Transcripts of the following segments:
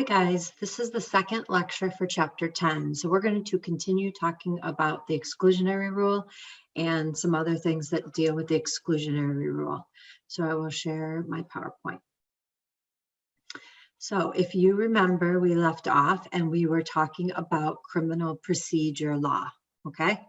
Hi guys, this is the second lecture for chapter 10. So we're going to continue talking about the exclusionary rule and some other things that deal with the exclusionary rule. So I will share my PowerPoint. So if you remember, we left off and we were talking about criminal procedure law, okay?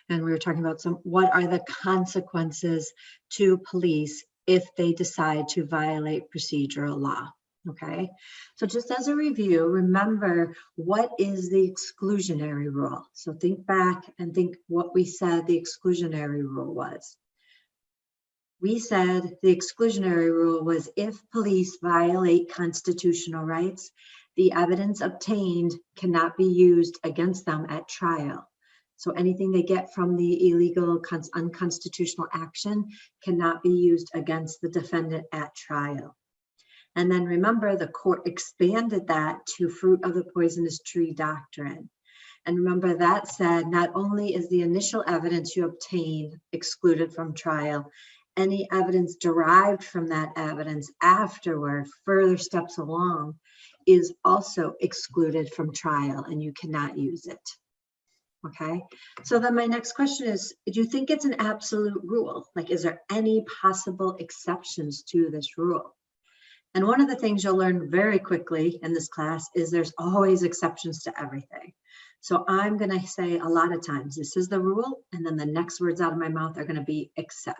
And we were talking about what are the consequences to police if they decide to violate procedural law. Okay, so just as a review, remember what is the exclusionary rule. So think back and think what we said the exclusionary rule was. We said the exclusionary rule was if police violate constitutional rights, the evidence obtained cannot be used against them at trial. So anything they get from the illegal, unconstitutional action cannot be used against the defendant at trial. And then remember, the court expanded that to fruit of the poisonous tree doctrine. And remember that said, not only is the initial evidence you obtain excluded from trial, any evidence derived from that evidence afterward, further steps along, is also excluded from trial and you cannot use it. Okay, so then my next question is, do you think it's an absolute rule? Like, is there any possible exceptions to this rule? And one of the things you'll learn very quickly in this class is there's always exceptions to everything. So I'm going to say a lot of times, this is the rule, and then the next words out of my mouth are going to be except.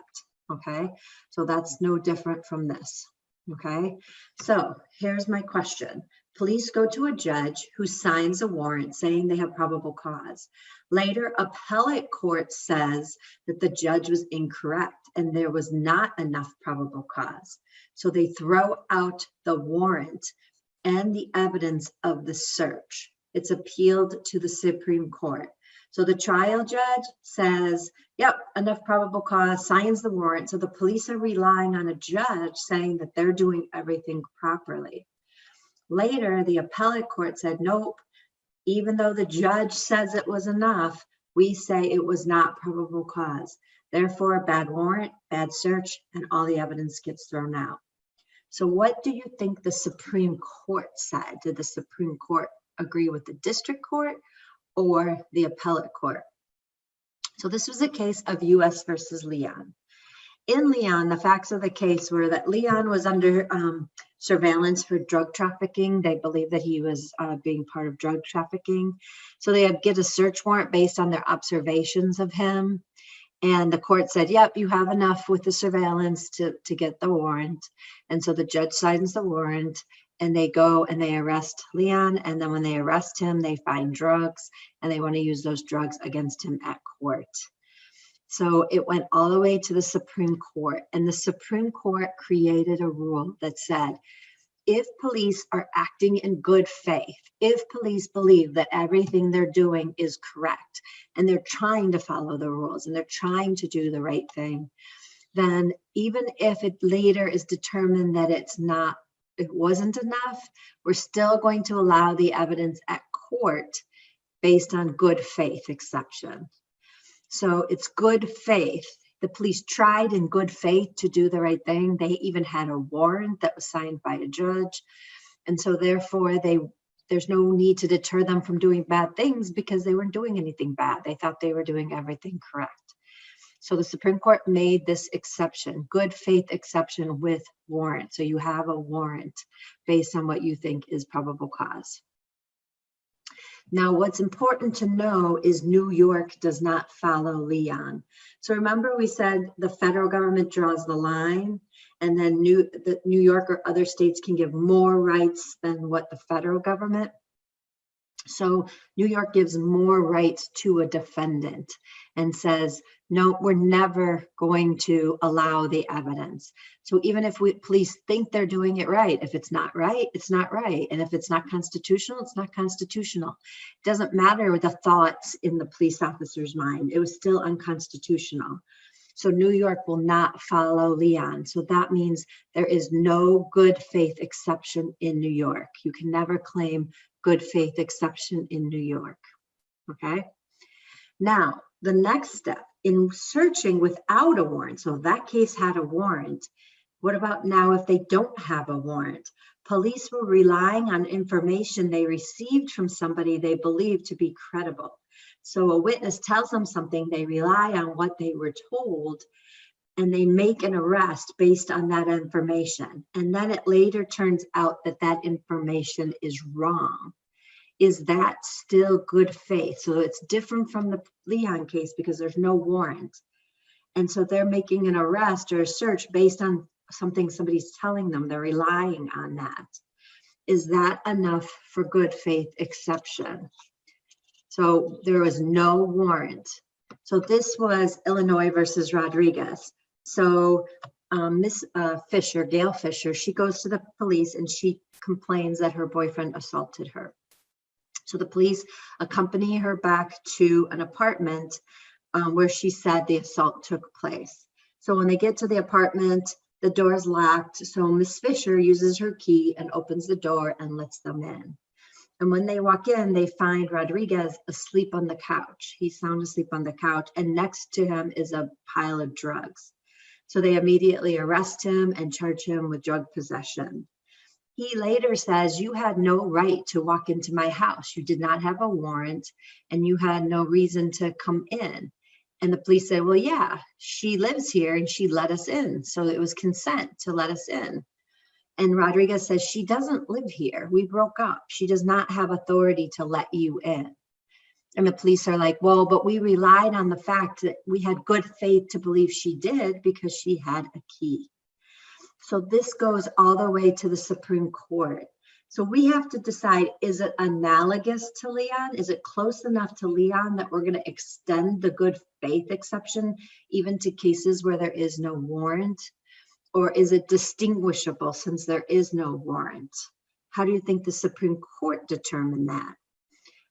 Okay, so that's no different from this. Okay, so here's my question. Police go to a judge who signs a warrant saying they have probable cause. Later, appellate court says that the judge was incorrect and there was not enough probable cause. So they throw out the warrant and the evidence of the search. It's appealed to the Supreme Court. So the trial judge says, yep, enough probable cause, signs the warrant. So the police are relying on a judge saying that they're doing everything properly. Later, the appellate court said, nope, even though the judge says it was enough, we say it was not probable cause. Therefore, bad warrant, bad search, and all the evidence gets thrown out. So what do you think the Supreme Court said? Did the Supreme Court agree with the district court or the appellate court? So this was a case of U.S. versus Leon. In Leon, the facts of the case were that Leon was under surveillance for drug trafficking. They believed that he was being part of drug trafficking. So they had get a search warrant based on their observations of him. And the court said, yep, you have enough with the surveillance to get the warrant. And so the judge signs the warrant and they go and they arrest Leon. And then when they arrest him, they find drugs and they want to use those drugs against him at court. So it went all the way to the Supreme Court, and the Supreme Court created a rule that said, if police are acting in good faith, if police believe that everything they're doing is correct, and they're trying to follow the rules, and they're trying to do the right thing, then even if it later is determined that it wasn't enough, we're still going to allow the evidence at court based on good faith exception. So it's good faith. The police tried in good faith to do the right thing. They even had a warrant that was signed by a judge. And so therefore, there's no need to deter them from doing bad things because they weren't doing anything bad. They thought they were doing everything correct. So the Supreme Court made this exception, good faith exception with warrant. So you have a warrant based on what you think is probable cause. Now, what's important to know is New York does not follow Leon. So remember we said the federal government draws the line and then New York or other states can give more rights than what the federal government. So New York gives more rights to a defendant and says, no, we're never going to allow the evidence. So even if police think they're doing it right, if it's not right, it's not right. And if it's not constitutional, it's not constitutional. It doesn't matter the thoughts in the police officer's mind. It was still unconstitutional. So New York will not follow Leon. So that means there is no good faith exception in New York. You can never claim good faith exception in New York. Okay. Now, the next step in searching without a warrant, so that case had a warrant, What about now if they don't have a warrant? Police were relying on information they received from somebody they believed to be credible. So a witness tells them something, they rely on what they were told, and they make an arrest based on that information. And then it later turns out that that information is wrong. Is that still good faith? So it's different from the Leon case because there's no warrant. And so they're making an arrest or a search based on something somebody's telling them. They're relying on that. Is that enough for good faith exception? So there was no warrant. So this was Illinois versus Rodriguez. So Miss Fisher, Gail Fisher, she goes to the police and she complains that her boyfriend assaulted her. So the police accompany her back to an apartment where she said the assault took place. So when they get to the apartment, the door is locked. So Miss Fisher uses her key and opens the door and lets them in. And when they walk in, they find Rodriguez asleep on the couch. He's sound asleep on the couch, and next to him is a pile of drugs. So they immediately arrest him and charge him with drug possession. He later says, you had no right to walk into my house. You did not have a warrant and you had no reason to come in. And the police said, well, yeah, she lives here and she let us in. So it was consent to let us in. And Rodriguez says, she doesn't live here. We broke up. She does not have authority to let you in. And the police are like, well, but we relied on the fact that we had good faith to believe she did because she had a key. So this goes all the way to the Supreme Court. So we have to decide, is it analogous to Leon? Is it close enough to Leon that we're going to extend the good faith exception even to cases where there is no warrant? Or is it distinguishable since there is no warrant? How do you think the Supreme Court determined that?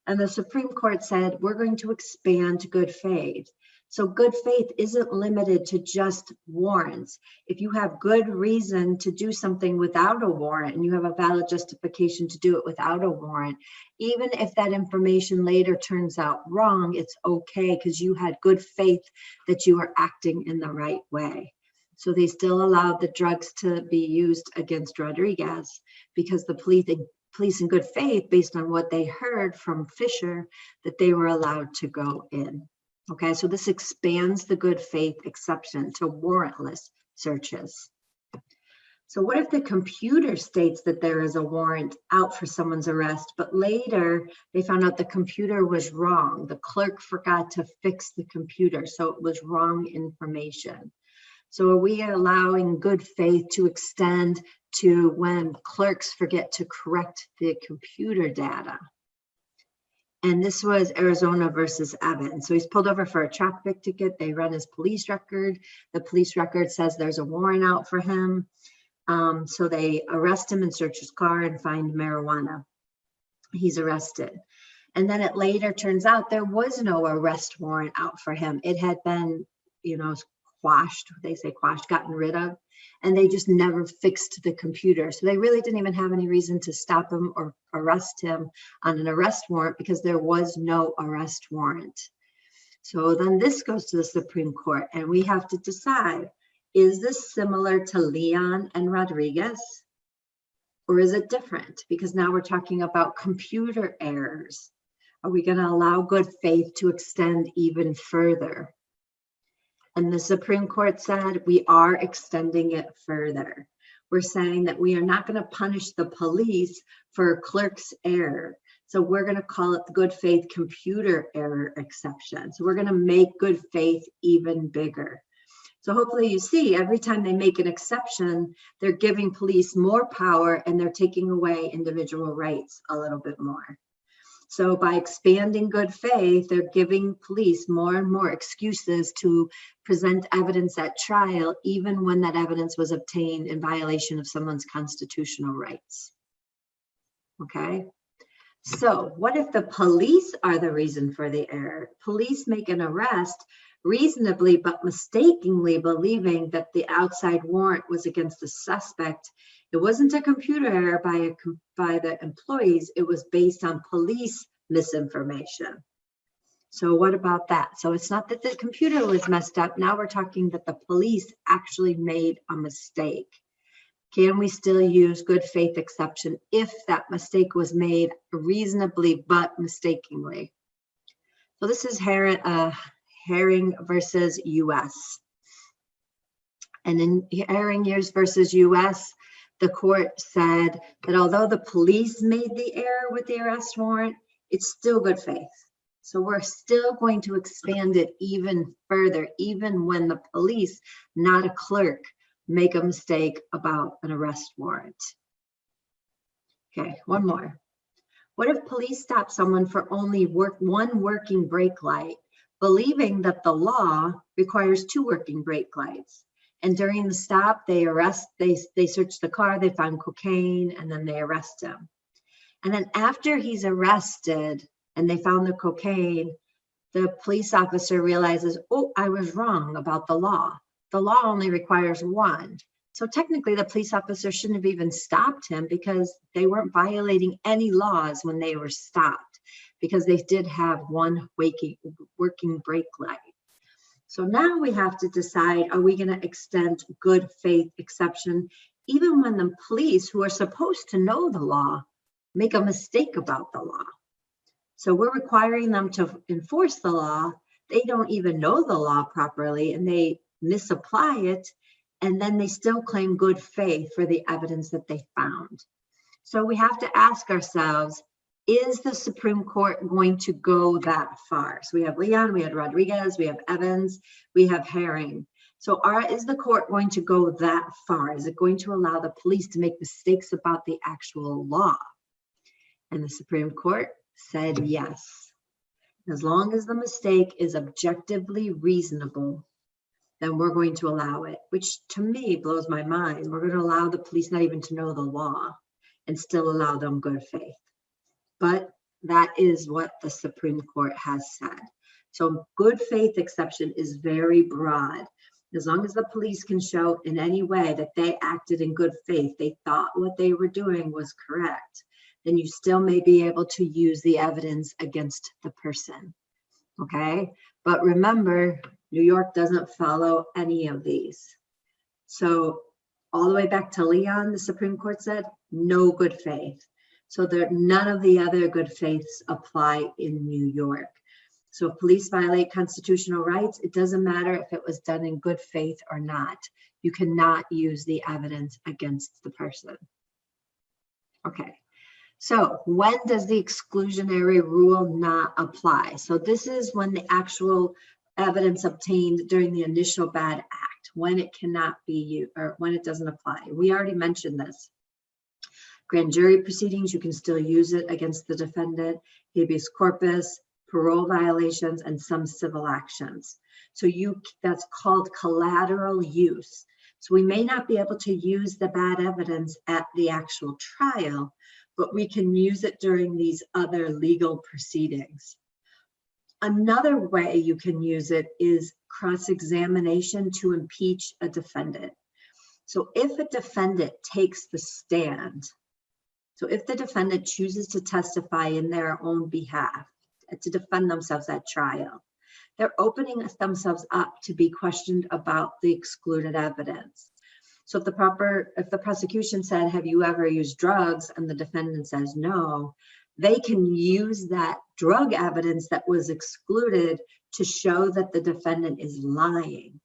And the Supreme Court said, we're going to expand good faith. So good faith isn't limited to just warrants. If you have good reason to do something without a warrant and you have a valid justification to do it without a warrant, even if that information later turns out wrong, it's okay because you had good faith that you were acting in the right way. So they still allowed the drugs to be used against Rodriguez because the police in good faith, based on what they heard from Fisher, that they were allowed to go in. Okay, so this expands the good faith exception to warrantless searches. So what if the computer states that there is a warrant out for someone's arrest, but later they found out the computer was wrong. The clerk forgot to fix the computer, so it was wrong information. So are we allowing good faith to extend to when clerks forget to correct the computer data? And this was Arizona versus Evans. So he's pulled over for a traffic ticket. They run his police record. The police record says there's a warrant out for him. So they arrest him and search his car and find marijuana. He's arrested. And then it later turns out there was no arrest warrant out for him. It had been, quashed, they say quashed, gotten rid of, and they just never fixed the computer. So they really didn't even have any reason to stop him or arrest him on an arrest warrant because there was no arrest warrant. So then this goes to the Supreme Court and we have to decide, is this similar to Leon and Rodriguez? Or is it different? Because now we're talking about computer errors. Are we going to allow good faith to extend even further? And the Supreme Court said we are extending it further. We're saying that we are not going to punish the police for clerk's error. So we're going to call it the good faith computer error exception. So we're going to make good faith even bigger. So hopefully you see every time they make an exception, they're giving police more power and they're taking away individual rights a little bit more. So by expanding good faith, they're giving police more and more excuses to present evidence at trial, even when that evidence was obtained in violation of someone's constitutional rights. Okay, so what if the police are the reason for the error? Police make an arrest reasonably but mistakenly believing that the outside warrant was against the suspect. It wasn't a computer error by the employees. It was based on police misinformation. So what about that? So it's not that the computer was messed up. Now we're talking that the police actually made a mistake. Can we still use good faith exception if that mistake was made reasonably but mistakenly? So this is Herring versus US. And in Herring versus US, the court said that although the police made the error with the arrest warrant, it's still good faith. So we're still going to expand it even further, even when the police, not a clerk, make a mistake about an arrest warrant. Okay, one more. What if police stop someone for only one working brake light, believing that the law requires 2 working brake lights? And during the stop, they search the car, they find cocaine, and then they arrest him. And then after he's arrested and they found the cocaine, the police officer realizes, oh, I was wrong about the law. The law only requires 1. So technically the police officer shouldn't have even stopped him because they weren't violating any laws when they were stopped, because they did have 1 working brake light. So now we have to decide, are we going to extend good faith exception even when the police, who are supposed to know the law, make a mistake about the law? So we're requiring them to enforce the law. They don't even know the law properly and they misapply it, and then they still claim good faith for the evidence that they found. So we have to ask ourselves, is the Supreme Court going to go that far? So we have Leon, we have Rodriguez, we have Evans, we have Herring. So is the court going to go that far? Is it going to allow the police to make mistakes about the actual law? And the Supreme Court said yes. As long as the mistake is objectively reasonable, then we're going to allow it, which to me blows my mind. We're going to allow the police not even to know the law and still allow them good faith. But that is what the Supreme Court has said. So good faith exception is very broad. As long as the police can show in any way that they acted in good faith, they thought what they were doing was correct, then you still may be able to use the evidence against the person. Okay? But remember, New York doesn't follow any of these. So all the way back to Leon, the Supreme Court said no good faith. So none of the other good faiths apply in New York. So if police violate constitutional rights, it doesn't matter if it was done in good faith or not. You cannot use the evidence against the person. Okay, so when does the exclusionary rule not apply? So this is when the actual evidence obtained during the initial bad act, when it cannot be used or when it doesn't apply. We already mentioned this. Grand jury proceedings, you can still use it against the defendant, habeas corpus, parole violations, and some civil actions. So that's called collateral use. So we may not be able to use the bad evidence at the actual trial, but we can use it during these other legal proceedings. Another way you can use it is cross-examination to impeach a defendant. So if a defendant takes the stand, so if the defendant chooses to testify in their own behalf, to defend themselves at trial, they're opening themselves up to be questioned about the excluded evidence. So if the prosecution said, have you ever used drugs? And the defendant says no, they can use that drug evidence that was excluded to show that the defendant is lying.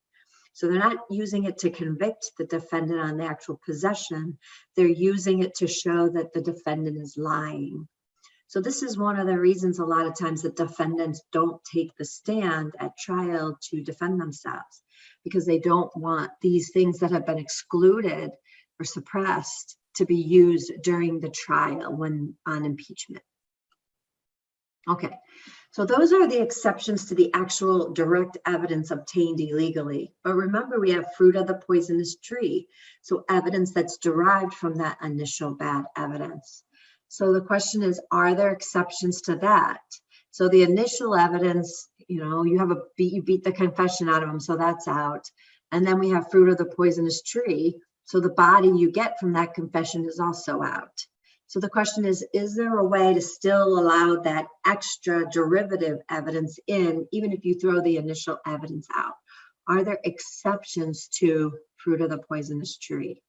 So they're not using it to convict the defendant on the actual possession. They're using it to show that the defendant is lying. So this is one of the reasons a lot of times that defendants don't take the stand at trial to defend themselves, because they don't want these things that have been excluded or suppressed to be used during the trial when on impeachment. Okay, so those are the exceptions to the actual direct evidence obtained illegally. But remember, we have fruit of the poisonous tree, so evidence that's derived from that initial bad evidence. So the question is, are there exceptions to that? So the initial evidence, you beat the confession out of them, so that's out. And then we have fruit of the poisonous tree. So the body you get from that confession is also out. So the question is there a way to still allow that extra derivative evidence in, even if you throw the initial evidence out? Are there exceptions to fruit of the poisonous tree?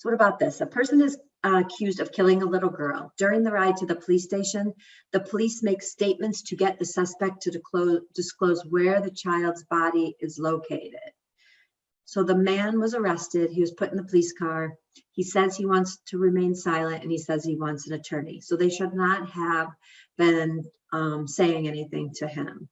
So what about this? A person is accused of killing a little girl. During the ride to the police station, the police make statements to get the suspect to disclose where the child's body is located. So the man was arrested. He was put in the police car. He says he wants to remain silent, and he says he wants an attorney. So they should not have been saying anything to him.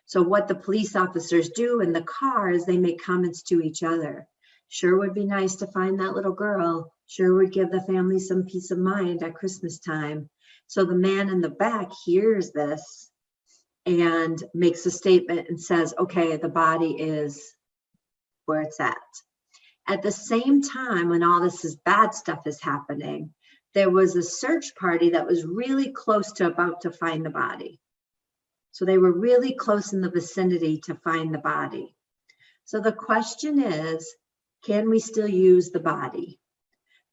So what the police officers do in the car is they make comments to each other. Sure would be nice to find that little girl. Sure would give the family some peace of mind at Christmas time. So the man in the back hears this and makes a statement and says, okay, the body is where it's at. At the same time, when all this is bad stuff is happening, there was a search party that was really close to about to find the body. So they were really close in the vicinity to find the body. So the question is, can we still use the body?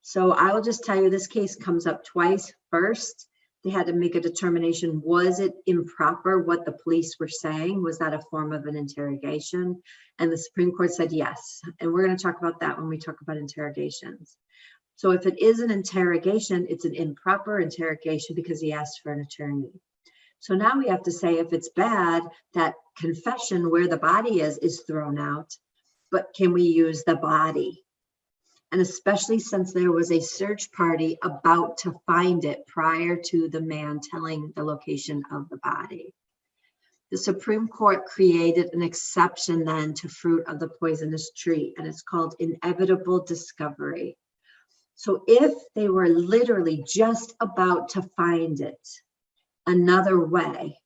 So I will just tell you, this case comes up twice. First, they had to make a determination. Was it improper what the police were saying? Was that a form of an interrogation? And the Supreme Court said yes. And we're going to talk about that when we talk about interrogations. So if it is an interrogation, it's an improper interrogation because he asked for an attorney. So now we have to say, if it's bad, that confession where the body is thrown out, but can we use the body? And especially since there was a search party about to find it prior to the man telling the location of the body. The Supreme Court created an exception then to fruit of the poisonous tree, and it's called inevitable discovery. So if they were literally just about to find it another way,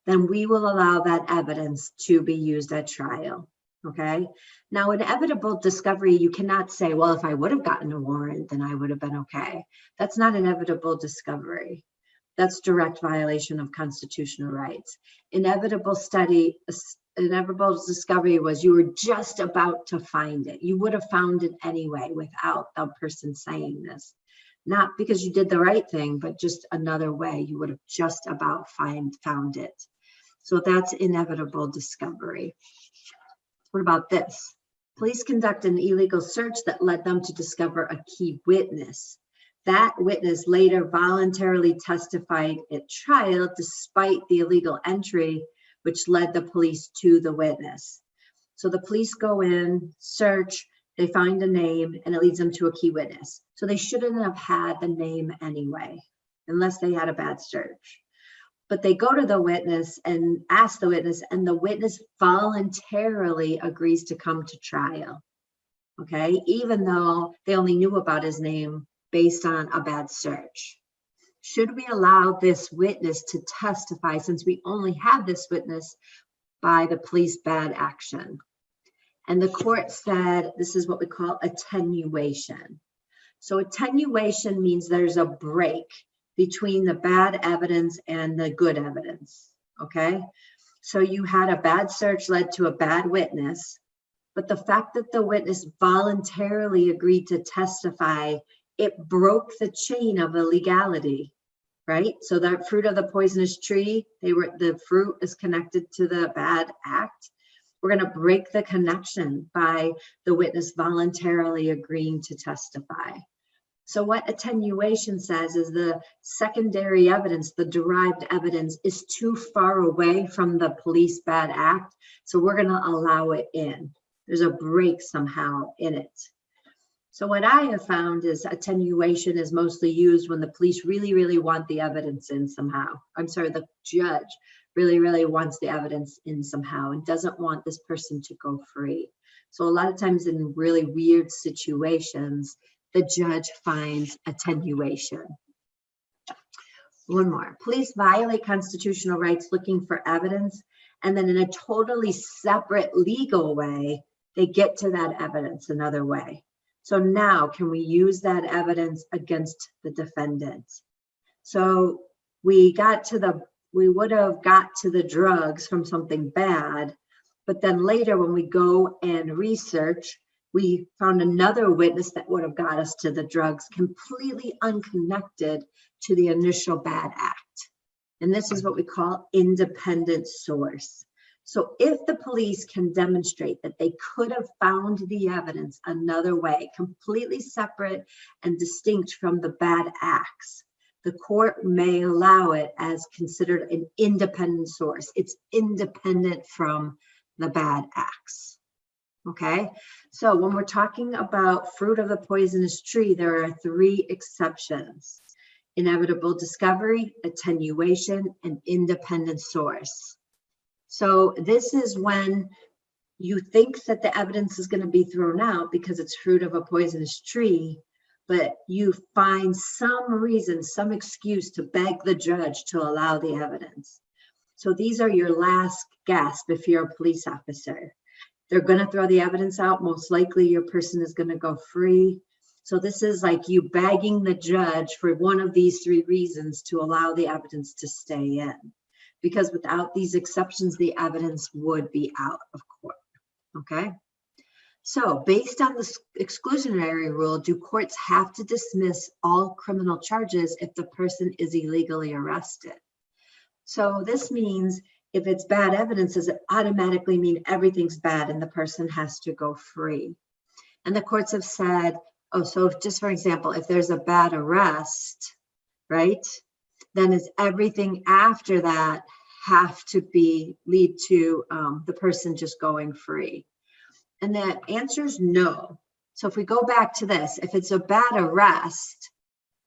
then we will allow that evidence to be used at trial. Okay. Now, inevitable discovery, you cannot say, well, if I would have gotten a warrant, then I would have been okay. That's not inevitable discovery. That's direct violation of constitutional rights. Inevitable discovery was you were just about to find it. You would have found it anyway without the person saying this. Not because you did the right thing, but just another way. You would have just about found it. So that's inevitable discovery. What about this? Police conduct an illegal search that led them to discover a key witness. That witness later voluntarily testified at trial despite the illegal entry, which led the police to the witness. So the police go in, search, they find a name, and it leads them to a key witness. So they shouldn't have had the name anyway, unless they had a bad search. But they go to the witness and ask the witness, and the witness voluntarily agrees to come to trial, okay? Even though they only knew about his name based on a bad search. Should we allow this witness to testify since we only have this witness by the police bad action? And the court said this is what we call attenuation. So attenuation means there's a break between the bad evidence and the good evidence, okay? So you had a bad search led to a bad witness, but the fact that the witness voluntarily agreed to testify, it broke the chain of illegality, right? So that fruit of the poisonous tree, the fruit is connected to the bad act. We're going to break the connection by the witness voluntarily agreeing to testify. So what attenuation says is the secondary evidence, the derived evidence, is too far away from the police bad act. So we're going to allow it in. There's a break somehow in it. So what I have found is attenuation is mostly used when the police really, really want the evidence in somehow. I'm sorry, the judge really, really wants the evidence in somehow and doesn't want this person to go free. So a lot of times in really weird situations, the judge finds attenuation. One more. Police violate constitutional rights looking for evidence, and then in a totally separate legal way, they get to that evidence another way. So now, can we use that evidence against the defendant? So we would have got to the drugs from something bad, but then later when we go and research, we found another witness that would have got us to the drugs completely unconnected to the initial bad act. And this is what we call independent source. So if the police can demonstrate that they could have found the evidence another way, completely separate and distinct from the bad acts, the court may allow it as considered an independent source. It's independent from the bad acts. Okay, so when we're talking about fruit of the poisonous tree, there are 3 exceptions: inevitable discovery, attenuation, and independent source. So this is when you think that the evidence is going to be thrown out because it's fruit of a poisonous tree, but you find some reason, some excuse to beg the judge to allow the evidence. So these are your last gasp if you're a police officer. They're going to throw the evidence out. Most likely your person is going to go free. So this is like you begging the judge for one of these 3 reasons to allow the evidence to stay in. Because without these exceptions, the evidence would be out of court. Okay? So based on the exclusionary rule, do courts have to dismiss all criminal charges if the person is illegally arrested? So this means if it's bad evidence, does it automatically mean everything's bad and the person has to go free? And the courts have said, oh, so if, just for example, if there's a bad arrest, right, then is everything after that have to lead to the person just going free? And the answer is no. So if we go back to this, if it's a bad arrest,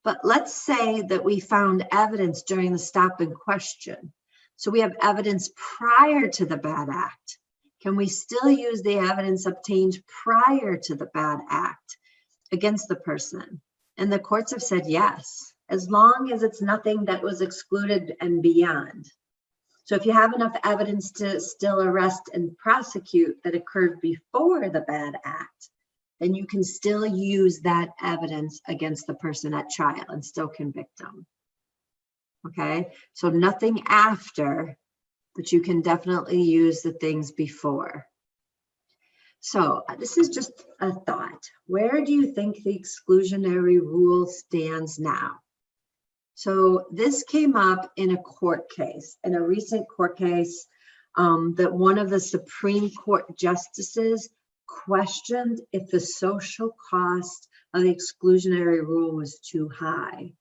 but let's say that we found evidence during the stop and question. So we have evidence prior to the bad act. Can we still use the evidence obtained prior to the bad act against the person? And the courts have said yes, as long as it's nothing that was excluded and beyond. So if you have enough evidence to still arrest and prosecute that occurred before the bad act, then you can still use that evidence against the person at trial and still convict them. Okay, so nothing after, but you can definitely use the things before. So this is just a thought. Where do you think the exclusionary rule stands now? So this came up in a court case, in a recent court case that one of the Supreme Court justices questioned if the social cost of the exclusionary rule was too high.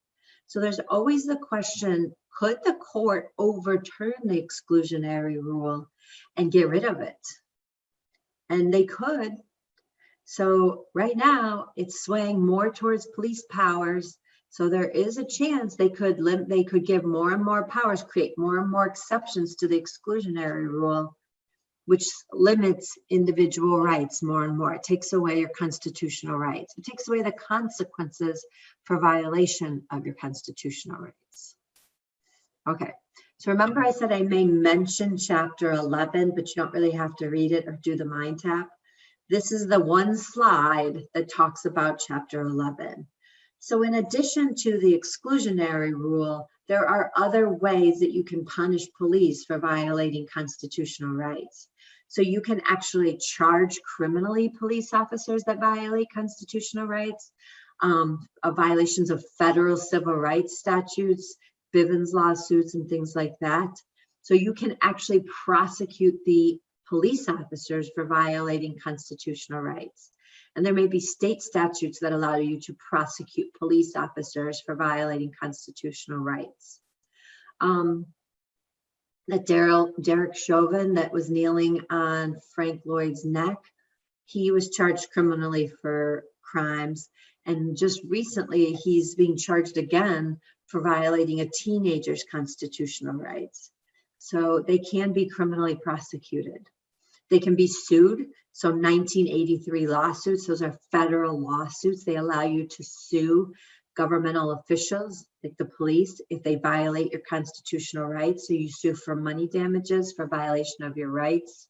So there's always the question, could the court overturn the exclusionary rule and get rid of it? And they could. So right now it's swaying more towards police powers. So there is a chance they could give more and more powers, create more and more exceptions to the exclusionary rule, which limits individual rights more and more. It takes away your constitutional rights. It takes away the consequences for violation of your constitutional rights. Okay, so remember I said I may mention chapter 11, but you don't really have to read it or do the mind tap. This is the one slide that talks about chapter 11. So in addition to the exclusionary rule, there are other ways that you can punish police for violating constitutional rights. So you can actually charge criminally police officers that violate constitutional rights, violations of federal civil rights statutes, Bivens lawsuits, and things like that. So you can actually prosecute the police officers for violating constitutional rights. And there may be state statutes that allow you to prosecute police officers for violating constitutional rights. That Derek Chauvin that was kneeling on Frank Lloyd's neck, he was charged criminally for crimes. And just recently, he's being charged again for violating a teenager's constitutional rights. So they can be criminally prosecuted. They can be sued. So 1983 lawsuits, those are federal lawsuits. They allow you to sue governmental officials, like the police, if they violate your constitutional rights. So you sue for money damages for violation of your rights.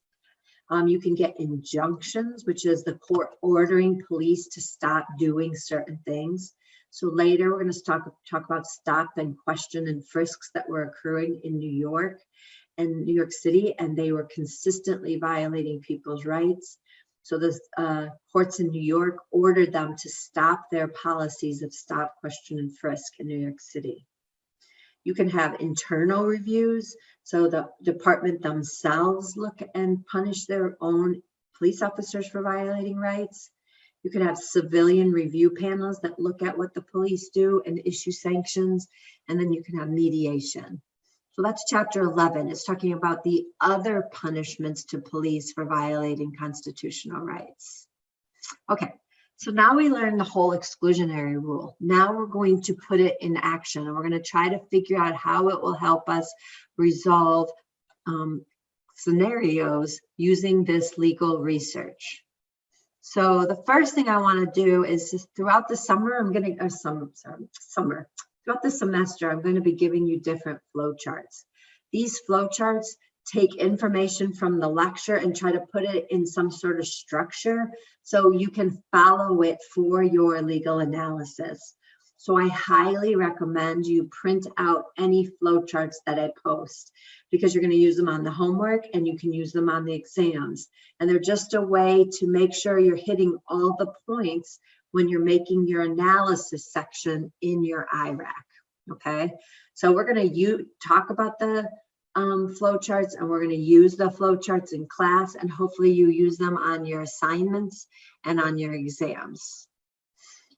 You can get injunctions, which is the court ordering police to stop doing certain things. So later we're going to talk about stop and question and frisks that were occurring in New York and New York City, and they were consistently violating people's rights. So the courts in New York ordered them to stop their policies of stop, question, and frisk in New York City. You can have internal reviews. So the department themselves look and punish their own police officers for violating rights. You could have civilian review panels that look at what the police do and issue sanctions. And then you can have mediation. So that's chapter 11. It's talking about the other punishments to police for violating constitutional rights. Okay, so now we learned the whole exclusionary rule. Now we're going to put it in action, and we're going to try to figure out how it will help us resolve scenarios using this legal research. So the first thing I want to do is just throughout the summer, throughout the semester, I'm going to be giving you different flowcharts. These flowcharts take information from the lecture and try to put it in some sort of structure so you can follow it for your legal analysis. So I highly recommend you print out any flowcharts that I post, because you're going to use them on the homework and you can use them on the exams. And they're just a way to make sure you're hitting all the points when you're making your analysis section in your IRAC. Okay, so we're going to talk about the flowcharts, and we're going to use the flowcharts in class, and hopefully you use them on your assignments and on your exams.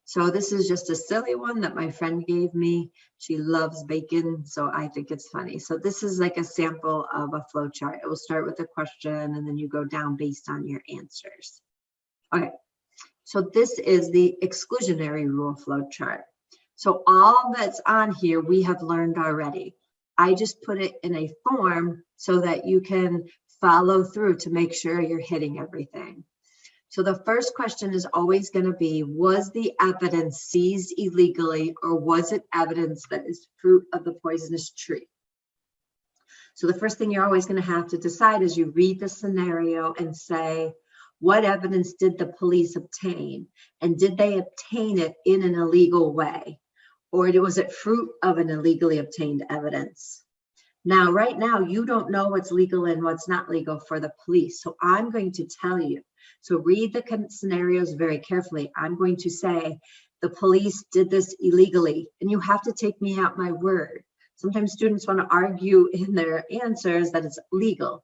So this is just a silly one that my friend gave me. She loves bacon, so I think it's funny. So this is like a sample of a flowchart. It will start with a question, and then you go down based on your answers. Okay, so this is the exclusionary rule flowchart. So all that's on here we have learned already. I just put it in a form so that you can follow through to make sure you're hitting everything. So the first question is always going to be, was the evidence seized illegally, or was it evidence that is fruit of the poisonous tree? So the first thing you're always going to have to decide is you read the scenario and say, what evidence did the police obtain? And did they obtain it in an illegal way? Or was it fruit of an illegally obtained evidence? Now, right now, you don't know what's legal and what's not legal for the police. So I'm going to tell you. So read the scenarios very carefully. I'm going to say the police did this illegally, and you have to take me at my word. Sometimes students want to argue in their answers that it's legal.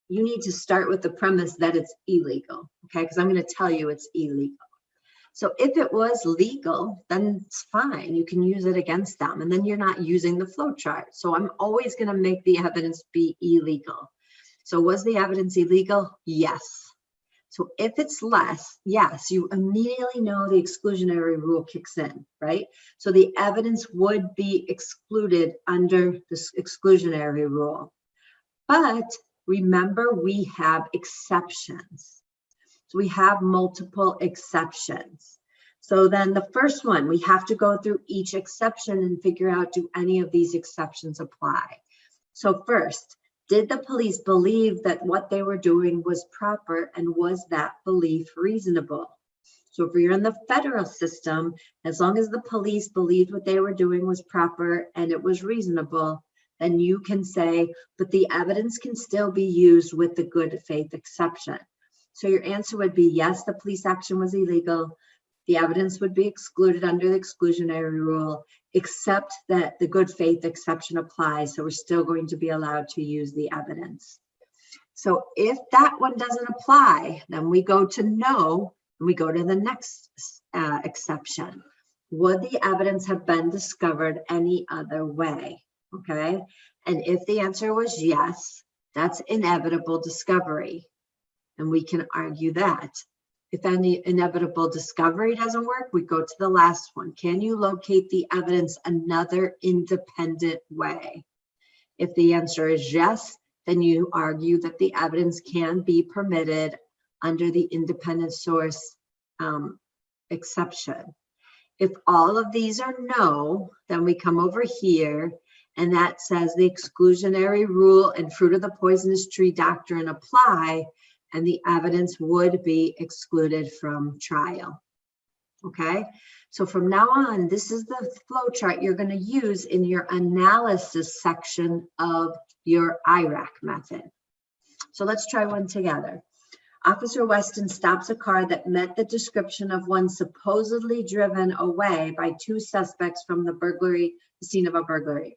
You need to start with the premise that it's illegal, okay? Because I'm going to tell you it's illegal. So if it was legal, then it's fine. You can use it against them, and then you're not using the flowchart. So I'm always going to make the evidence be illegal. So was the evidence illegal? Yes. So if it's less, yes, you immediately know the exclusionary rule kicks in, right? So the evidence would be excluded under this exclusionary rule. But remember, we have exceptions. So we have multiple exceptions. So then the first one, we have to go through each exception and figure out, do any of these exceptions apply? So first, did the police believe that what they were doing was proper, and was that belief reasonable? So if you're in the federal system, as long as the police believed what they were doing was proper and it was reasonable, then you can say, but the evidence can still be used with the good faith exception. So your answer would be yes, the police action was illegal. The evidence would be excluded under the exclusionary rule, except that the good faith exception applies. So we're still going to be allowed to use the evidence. So if that one doesn't apply, then we go to no, and we go to the next exception. Would the evidence have been discovered any other way? Okay. And if the answer was yes, that's inevitable discovery. And we can argue that. If any inevitable discovery doesn't work, we go to the last one. Can you locate the evidence another independent way? If the answer is yes, then you argue that the evidence can be permitted under the independent source exception. If all of these are no, then we come over here, and that says the exclusionary rule and fruit of the poisonous tree doctrine apply, and the evidence would be excluded from trial. Okay, so from now on, this is the flow chart you're going to use in your analysis section of your IRAC method. So let's try one together. Officer Weston stops a car that met the description of one supposedly driven away by two suspects from the scene of a burglary.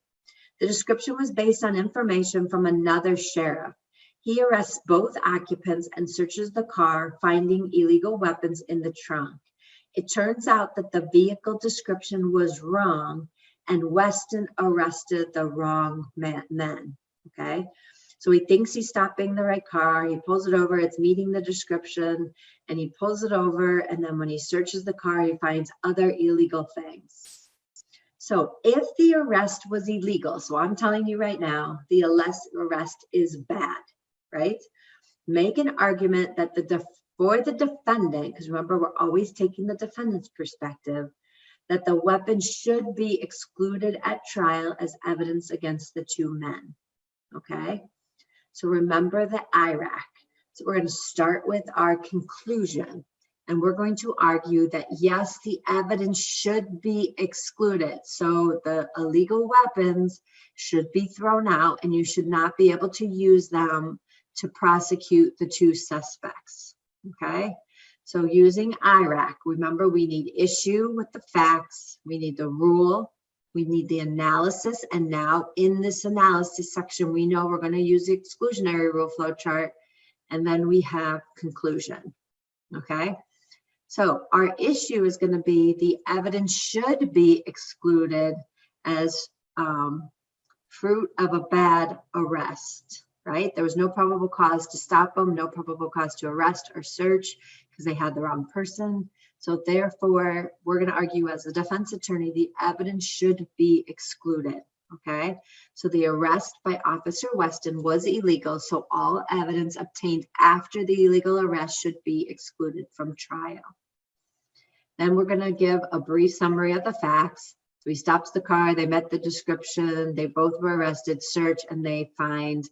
The description was based on information from another sheriff. He arrests both occupants and searches the car, finding illegal weapons in the trunk. It turns out that the vehicle description was wrong and Weston arrested the wrong men, okay? So he thinks he's stopping the right car. He pulls it over. It's meeting the description, and he pulls it over. And then when he searches the car, he finds other illegal things. So if the arrest was illegal, so I'm telling you right now, the arrest is bad, right? Make an argument that for the defendant, because remember, we're always taking the defendant's perspective, that the weapon should be excluded at trial as evidence against the two men, okay? So remember the IRAC. So we're going to start with our conclusion, and we're going to argue that yes, the evidence should be excluded. So the illegal weapons should be thrown out, and you should not be able to use them to prosecute the two suspects, okay? So using IRAC, remember we need issue with the facts, we need the rule, we need the analysis, and now in this analysis section, we know we're going to use the exclusionary rule flow chart, and then we have conclusion, okay? So our issue is going to be the evidence should be excluded as fruit of a bad arrest, right? There was no probable cause to stop them, no probable cause to arrest or search because they had the wrong person. So therefore, we're going to argue as a defense attorney, the evidence should be excluded, okay? So the arrest by Officer Weston was illegal, so all evidence obtained after the illegal arrest should be excluded from trial. Then we're going to give a brief summary of the facts. So he stops the car, they met the description, they both were arrested, search, and they find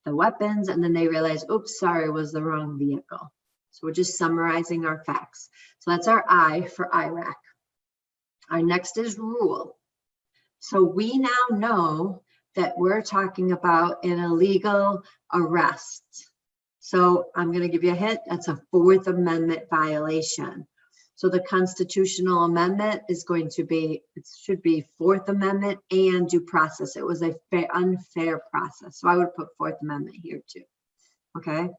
the weapons, and then they realize, oops, sorry, it was the wrong vehicle. So we're just summarizing our facts. So that's our I for IRAC. Our next is rule. So we now know that we're talking about an illegal arrest. So I'm going to give you a hint. That's a Fourth Amendment violation. So the constitutional amendment is going to be, it should be Fourth Amendment and due process. It was a unfair process. So I would put Fourth Amendment here too, okay?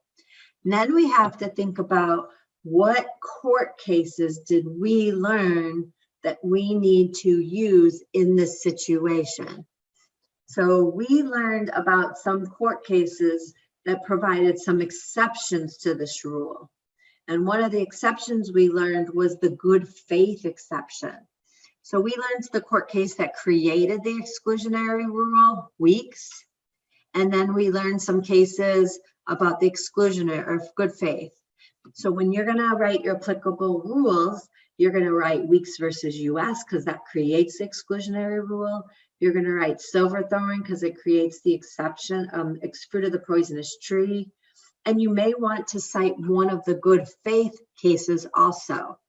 And then we have to think about what court cases did we learn that we need to use in this situation. So we learned about some court cases that provided some exceptions to this rule. And one of the exceptions we learned was the good faith exception. So we learned the court case that created the exclusionary rule, Weeks. And then we learned some cases about the exclusionary or good faith. So when you're going to write your applicable rules, you're going to write Weeks versus US because that creates the exclusionary rule. You're going to write Silverthorne because it creates the exception, fruit of the poisonous tree. And you may want to cite one of the good faith cases also.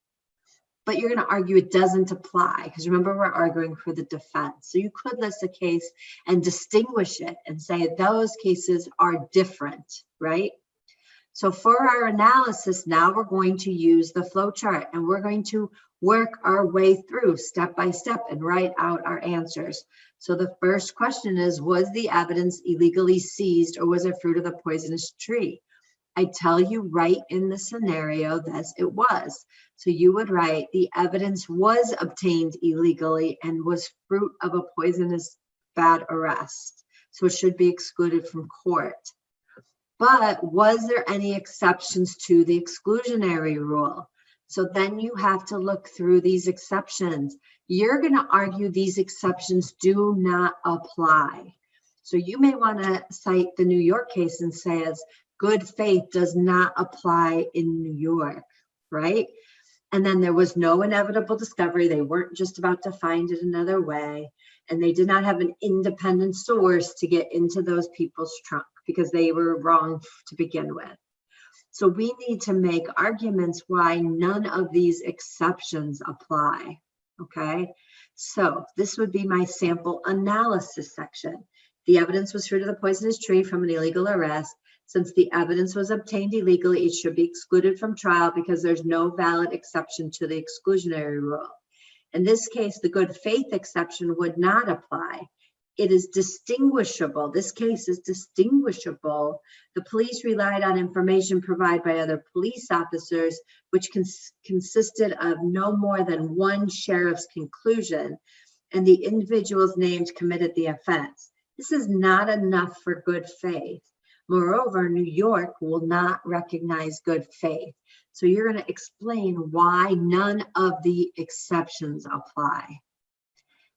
But you're going to argue it doesn't apply because remember, we're arguing for the defense. So you could list a case and distinguish it and say those cases are different, right? So for our analysis, now we're going to use the flow chart and we're going to work our way through step by step and write out our answers. So the first question is, was the evidence illegally seized or was it fruit of the poisonous tree? I tell you right in the scenario that it was. So you would write the evidence was obtained illegally and was fruit of a poisonous bad arrest. So it should be excluded from court. But was there any exceptions to the exclusionary rule? So then you have to look through these exceptions. You're going to argue these exceptions do not apply. So you may want to cite the New York case and say good faith does not apply in New York, right? And then there was no inevitable discovery. They weren't just about to find it another way. And they did not have an independent source to get into those people's trunk because they were wrong to begin with. So we need to make arguments why none of these exceptions apply, okay? So this would be my sample analysis section. The evidence was fruit of the poisonous tree from an illegal arrest. Since the evidence was obtained illegally, it should be excluded from trial because there's no valid exception to the exclusionary rule. In this case, the good faith exception would not apply. it is distinguishable. This case is distinguishable. The police relied on information provided by other police officers, which consisted of no more than one sheriff's conclusion, and the individuals named committed the offense. This is not enough for good faith. Moreover, New York will not recognize good faith. So you're going to explain why none of the exceptions apply.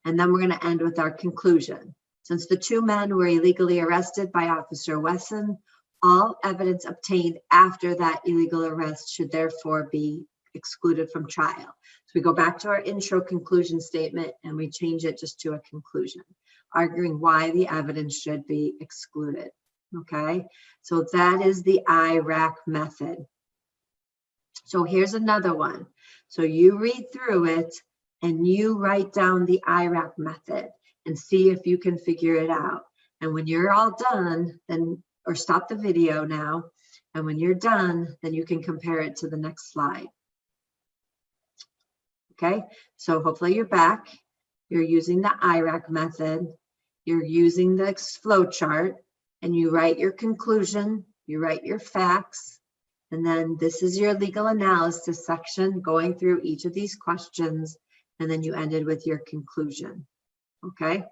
And then we're going to end with our conclusion. Since the two men were illegally arrested by Officer Wesson, all evidence obtained after that illegal arrest should therefore be excluded from trial. So we go back to our intro conclusion statement and we change it just to a conclusion, arguing why the evidence should be excluded. Okay, so that is the IRAC method. So here's another one. So you read through it and you write down the IRAC method and see if you can figure it out. And when you're all done, then, or stop the video now, and when you're done, then you can compare it to the next slide. Okay, so hopefully you're back. You're using the IRAC method. You're using the flow chart, and you write your conclusion, you write your facts, and then this is your legal analysis section going through each of these questions, and then you ended with your conclusion. Okay.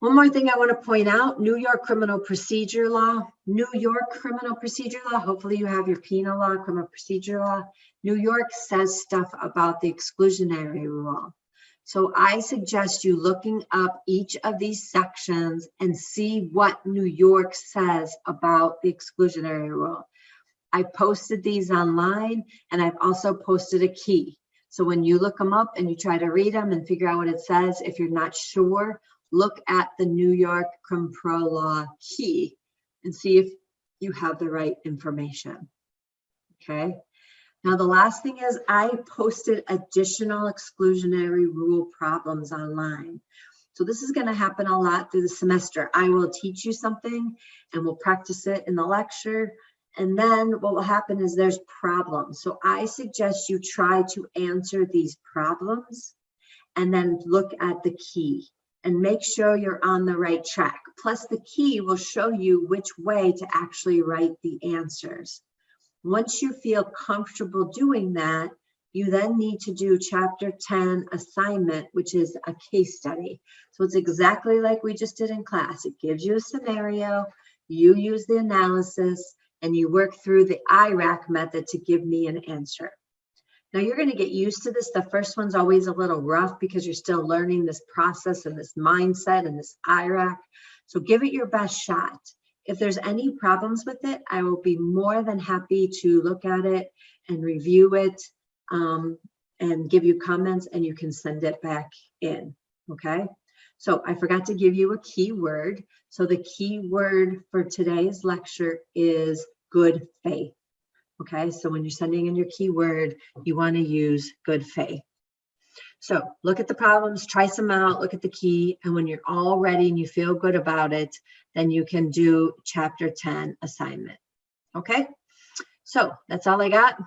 One more thing I want to point out, New York criminal procedure law. New York criminal procedure law, hopefully you have your penal law, criminal procedure law. New York says stuff about the exclusionary rule. So I suggest you looking up each of these sections and see what New York says about the exclusionary rule. I posted these online, and I've also posted a key. So when you look them up and you try to read them and figure out what it says, if you're not sure, look at the New York Crim Pro Law key and see if you have the right information. Okay. Now, the last thing is I posted additional exclusionary rule problems online. So this is going to happen a lot through the semester. I will teach you something and we'll practice it in the lecture. And then what will happen is there's problems. So I suggest you try to answer these problems and then look at the key and make sure you're on the right track. Plus the key will show you which way to actually write the answers. Once you feel comfortable doing that, you then need to do chapter 10 assignment, which is a case study. So it's exactly like we just did in class. It gives you a scenario, you use the analysis, and you work through the IRAC method to give me an answer. Now you're going to get used to this. The first one's always a little rough because you're still learning this process and this mindset and this IRAC. So give it your best shot. If there's any problems with it, I will be more than happy to look at it and review it and give you comments, and you can send it back in. Okay. So I forgot to give you a key word. So the key word for today's lecture is good faith. Okay, so when you're sending in your keyword, you want to use good faith. So look at the problems, try some out, look at the key, and when you're all ready and you feel good about it, then you can do chapter 10 assignment. Okay, so that's all I got.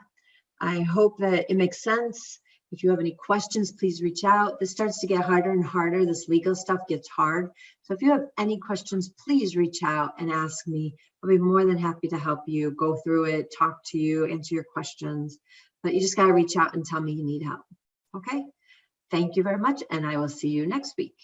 I hope that it makes sense. If you have any questions, please reach out. This starts to get harder and harder. This legal stuff gets hard. So if you have any questions, please reach out and ask me. I'll be more than happy to help you go through it, talk to you, answer your questions. But you just got to reach out and tell me you need help. Okay? Thank you very much, and I will see you next week.